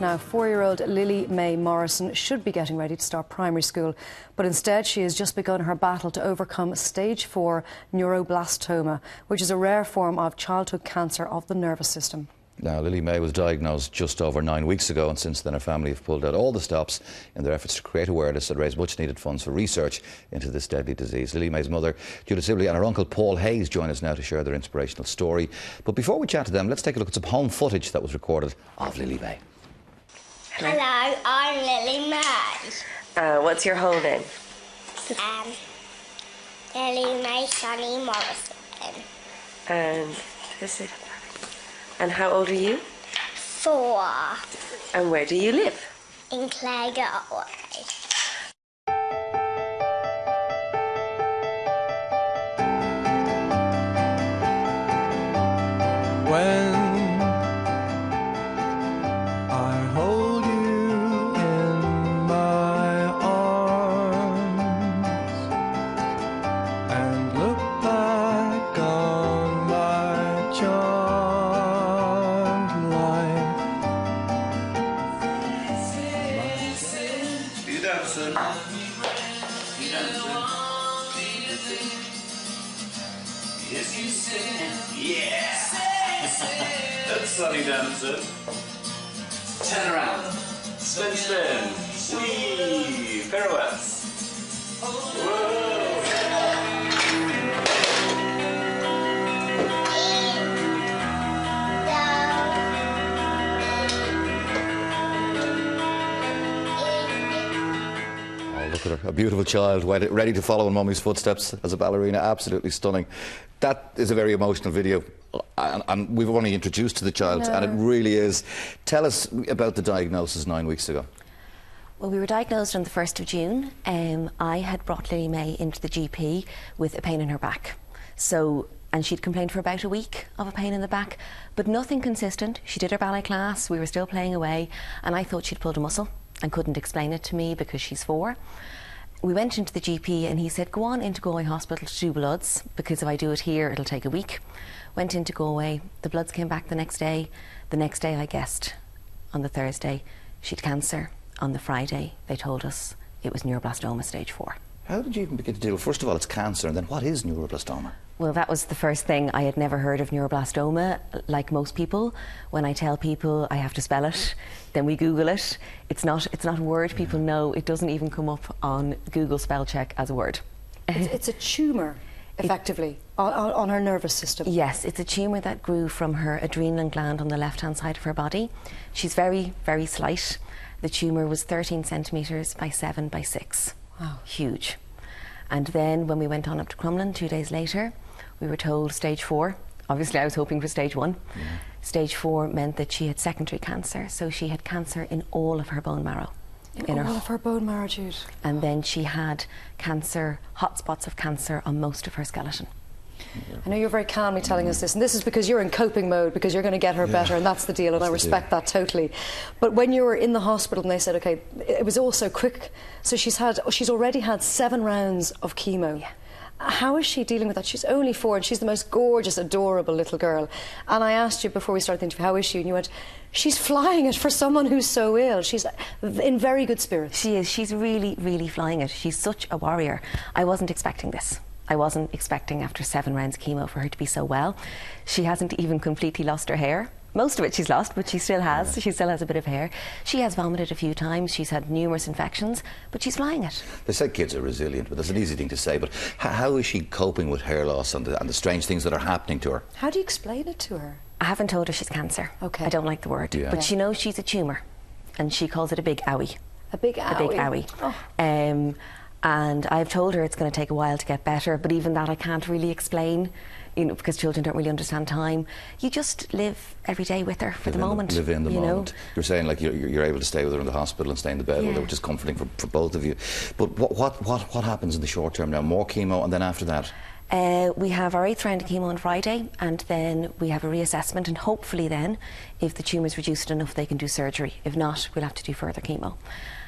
Now, 4-year-old Lily-Mae Morrison should be getting ready to start primary school, but instead she has just begun her battle to overcome stage 4 neuroblastoma, which is a rare form of childhood cancer of the nervous system. Now, Lily-Mae was diagnosed just over 9 weeks ago, and since then her family have pulled out all the stops in their efforts to create awareness and raise much-needed funds for research into this deadly disease. Lily-Mae's mother, Judith Sibley, and her uncle, Paul Hayes, join us now to share their inspirational story. But before we chat to them, let's take a look at some home footage that was recorded of Lily-Mae. Hello, I'm Lily-Mae. What's your whole name? Lily-Mae Sunni Morrison. And how old are you? 4. And where do you live? In Clare Galway. When I hold you in my arms and look back on my charmed life. You dancing? You dancing? Yes, you sing. Yeah! That's Sunny dancing. Turn around. Spin, spin. Whee! Pirouettes. Whoa! Oh, look at her, a beautiful child, ready to follow in Mummy's footsteps as a ballerina. Absolutely stunning. That is a very emotional video, and we've only introduced to the child, and it really is. Tell us about the diagnosis 9 weeks ago. Well, we were diagnosed on the 1st of June. I had brought Lily-Mae into the GP with a pain in her back. And she'd complained for about a week of a pain in the back, but nothing consistent. She did her ballet class, we were still playing away, and I thought she'd pulled a muscle and couldn't explain it to me because she's 4. We went into the GP and he said, go on into Galway Hospital to do bloods, because if I do it here, it'll take a week. Went into Galway, the bloods came back the next day. The next day I guessed, on the Thursday, she'd cancer. On the Friday, they told us it was neuroblastoma stage 4. How did you even begin to deal? First of all, it's cancer, and then what is neuroblastoma? Well, that was the first thing. I had never heard of neuroblastoma. Like most people, when I tell people I have to spell it, then we Google it. It's not a word people know. It doesn't even come up on Google spell check as a word. It's a tumour, effectively, on her nervous system. Yes, it's a tumour that grew from her adrenal gland on the left-hand side of her body. She's very, very slight. The tumour was 13 centimetres by 7 by 6. Wow. Huge. And then when we went on up to Crumlin 2 days later, we were told stage 4. Obviously I was hoping for stage 1. Yeah. Stage 4 meant that she had secondary cancer, so she had cancer in all of her bone marrow. In all of her bone marrow, Jude. And then she had cancer, hot spots of cancer on most of her skeleton. I know you're very calmly telling us this, and this is because you're in coping mode, because you're going to get her better, and that's the deal, and I respect that totally. But when you were in the hospital and they said, OK, it was all so quick, so she's already had 7 rounds of chemo. Yeah. How is she dealing with that? She's only 4 and she's the most gorgeous, adorable little girl. And I asked you before we started the interview, how is she? And you went, she's flying it for someone who's so ill. She's in very good spirits. She is. She's really, really flying it. She's such a warrior. I wasn't expecting this. I wasn't expecting after 7 rounds of chemo for her to be so well. She hasn't even completely lost her hair. Most of it she's lost, but she still has. She still has a bit of hair. She has vomited a few times. She's had numerous infections, but she's flying it. They say kids are resilient, but that's an easy thing to say. But how is she coping with hair loss and the strange things that are happening to her? How do you explain it to her? I haven't told her she's cancer. Okay. I don't like the word. Yeah. But she knows she's a tumour, and she calls it a big owie. A big owie? A big owie. Oh. And I've told her it's going to take a while to get better, but even that I can't really explain, because children don't really understand time. You just live every day with her for the moment. Live in the moment. You're saying like you're able to stay with her in the hospital and stay in the bed with her, which is comforting for both of you. But what happens in the short term now? More chemo, and then after that? We have our 8th round of chemo on Friday, and then we have a reassessment, and hopefully then, if the tumour is reduced enough, they can do surgery. If not, we'll have to do further chemo.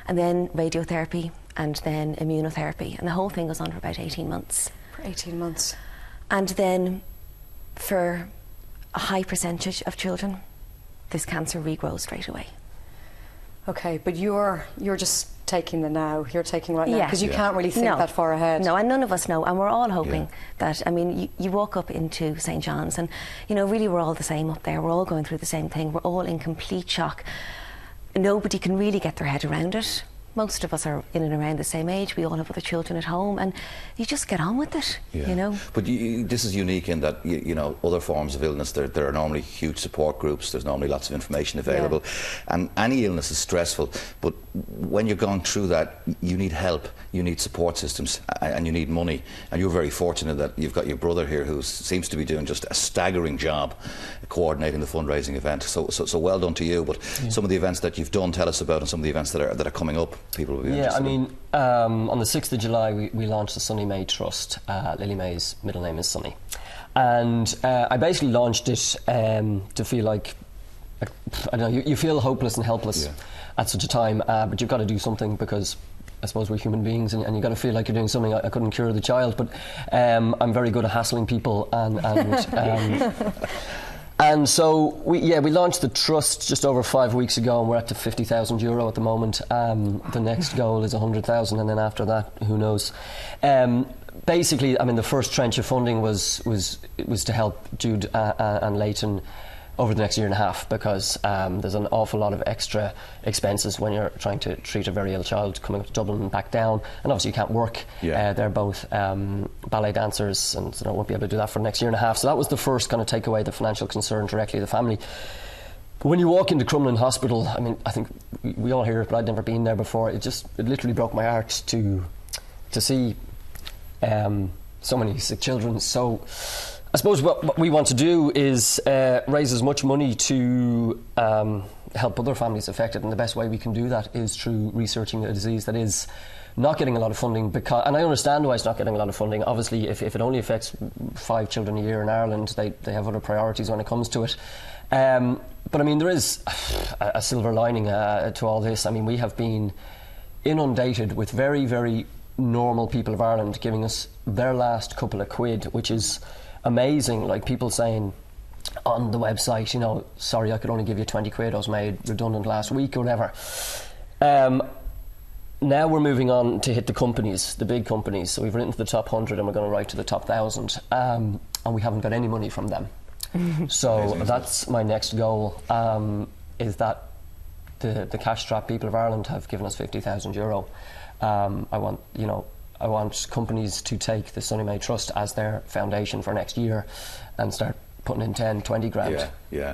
And then radiotherapy, and then immunotherapy, and the whole thing goes on for about 18 months. For 18 months. And then for a high percentage of children, this cancer regrows straight away. Okay, but you're just taking the now. You're taking right now, Yeah. because you can't really think that far ahead. No, and none of us know, and we're all hoping that, I mean, you walk up into St. John's and, you know, really we're all the same up there. We're all going through the same thing. We're all in complete shock. Nobody can really get their head around it. Most of us are in and around the same age. We all have other children at home, and you just get on with it, you know. But this is unique in that, you know, other forms of illness, there are normally huge support groups, there's normally lots of information available, and any illness is stressful, but when you're going through that, you need help, you need support systems, and you need money, and you're very fortunate that you've got your brother here who seems to be doing just a staggering job coordinating the fundraising event, so well done to you. But some of the events that you've done, tell us about, and some of the events that are coming up. People will be interested. I mean, on the 6th of July we launched the Sunni Mae Trust. Lily-Mae's middle name is Sunni, and I basically launched it to feel like, I don't know, you feel hopeless and helpless at such a time, but you've got to do something, because I suppose we're human beings, and you've got to feel like you're doing something. I couldn't cure the child, but I'm very good at hassling people, and so we launched the trust just over 5 weeks ago, and we're at to €50,000 at the moment. The next goal is 100,000, and then after that, who knows? Basically, I mean, the first trench of funding was to help Jude and Leighton over the next year and a half, because there's an awful lot of extra expenses when you're trying to treat a very ill child coming up to Dublin and back down, and obviously you can't work. They're both ballet dancers, and so they won't be able to do that for the next year and a half. So that was the first kind of take away the financial concern directly to the family. But when you walk into Crumlin Hospital, I mean, I think we all hear it, but I'd never been there before. It literally broke my heart to see so many sick children. So I suppose what we want to do is raise as much money to help other families affected, and the best way we can do that is through researching a disease that is not getting a lot of funding. And I understand why it's not getting a lot of funding. Obviously, if it only affects 5 children a year in Ireland, they have other priorities when it comes to it. But I mean, there is a silver lining to all this. I mean, we have been inundated with very, very normal people of Ireland giving us their last couple of quid, which is amazing. Like people saying on the website, you know, sorry, I could only give you 20 quid, I was made redundant last week or whatever. Now we're moving on to hit the companies, the big companies. So we've written to the top 100 and we're going to write to the top 1,000, and we haven't got any money from them. So that's my next goal, is that the cash-strapped people of Ireland have given us €50,000. I want companies to take the Sunni Mae Trust as their foundation for next year and start putting in 10, 20 grand.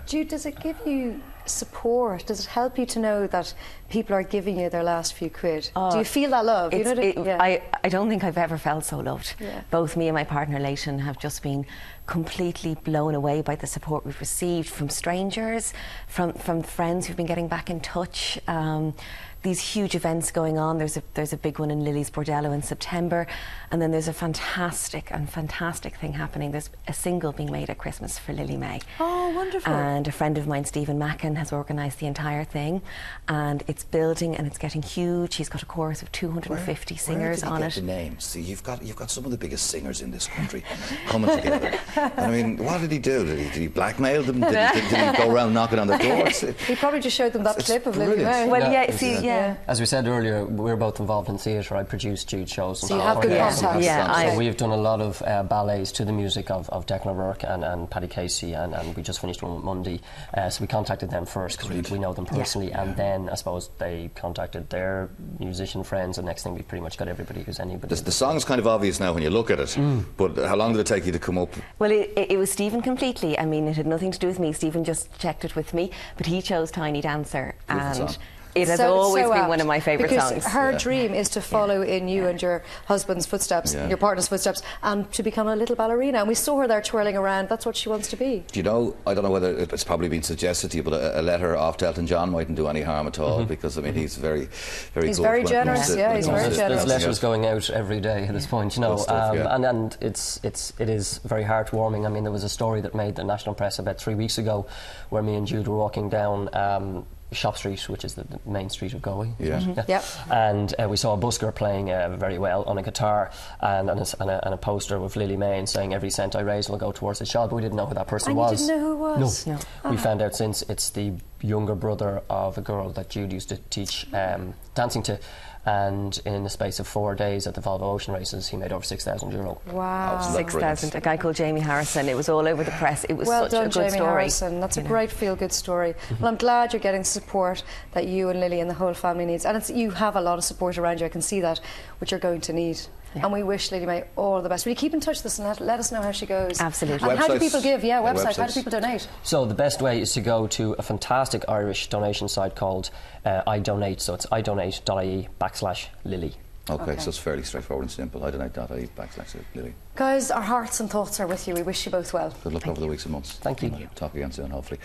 Jude, does it give you support? Does it help you to know that people are giving you their last few quid? Do you feel that love? You know I don't think I've ever felt so loved. Both me and my partner Leighton have just been completely blown away by the support we've received from strangers, from friends who've been getting back in touch. These huge events going on. There's a big one in Lily's Bordello in September, and then there's a fantastic thing happening. There's a single being made at Christmas for Lily-Mae. Oh, wonderful. And a friend of mine, Stephen Mackin, has organised the entire thing, and it's building and it's getting huge. He's got a chorus of 250 singers on it. Where did he get the names? See, you've got some of the biggest singers in this country coming together. And I mean, what did he do? Did he blackmail them? Did he go around knocking on their doors? He probably just showed them that clip of Lily-Mae. Well, as we said earlier, we're both involved in theatre. I produce Jude's shows. So you have good contacts. So we've done a lot of ballets to the music of Declan O'Rourke and Paddy Casey, and we just finished one with Monday. So we contacted them first because we know them personally, and then I suppose they contacted their musician friends, and next thing we pretty much got everybody who's anybody. The song's kind of obvious now when you look at it, but how long did it take you to come up? Well, it was Stephen completely. I mean, it had nothing to do with me. Stephen just checked it with me, but he chose Tiny Dancer, and it has always been one of my favourite songs. Because her dream is to follow in you and your husband's footsteps, your partner's footsteps, and to become a little ballerina. And we saw her there twirling around. That's what she wants to be. Do you know, I don't know whether it's probably been suggested to you, but a letter off to Elton John mightn't do any harm at all, because I mean he's very, very he's good. Very generous. He's very generous. There's letters going out every day at this point, you know, and it is very heartwarming. I mean, there was a story that made the national press about 3 weeks ago, where me and Jude were walking down Shop Street, which is the main street of Galway. Yeah. Yep. And we saw a busker playing very well on a guitar and a poster with Lily-Mae and saying every cent I raise will go towards the child, but we didn't know who that person was. And you didn't know who it was? No. We found out since it's the younger brother of a girl that Jude used to teach dancing to, and in the space of 4 days at the Volvo Ocean Races he made over €6,000. Wow. 6,000. A guy called Jamie Harrison. It was all over the press. It was well such done, a good Jamie story. Harrison. That's a great feel-good story. Well, I'm glad you're getting support that you and Lily and the whole family needs, and you have a lot of support around you. I can see that, which you're going to need. And we wish Lily-Mae all the best. Will you keep in touch with us and let us know how she goes? Absolutely. And how do people give? Yeah, websites. website. How do people donate? So the best way is to go to a fantastic Irish donation site called iDonate. So it's idonate.ie/Lily. Okay, so it's fairly straightforward and simple. idonate.ie/Lily. Guys, our hearts and thoughts are with you. We wish you both well. Good luck over the weeks and months. Thank you. Talk again soon, hopefully.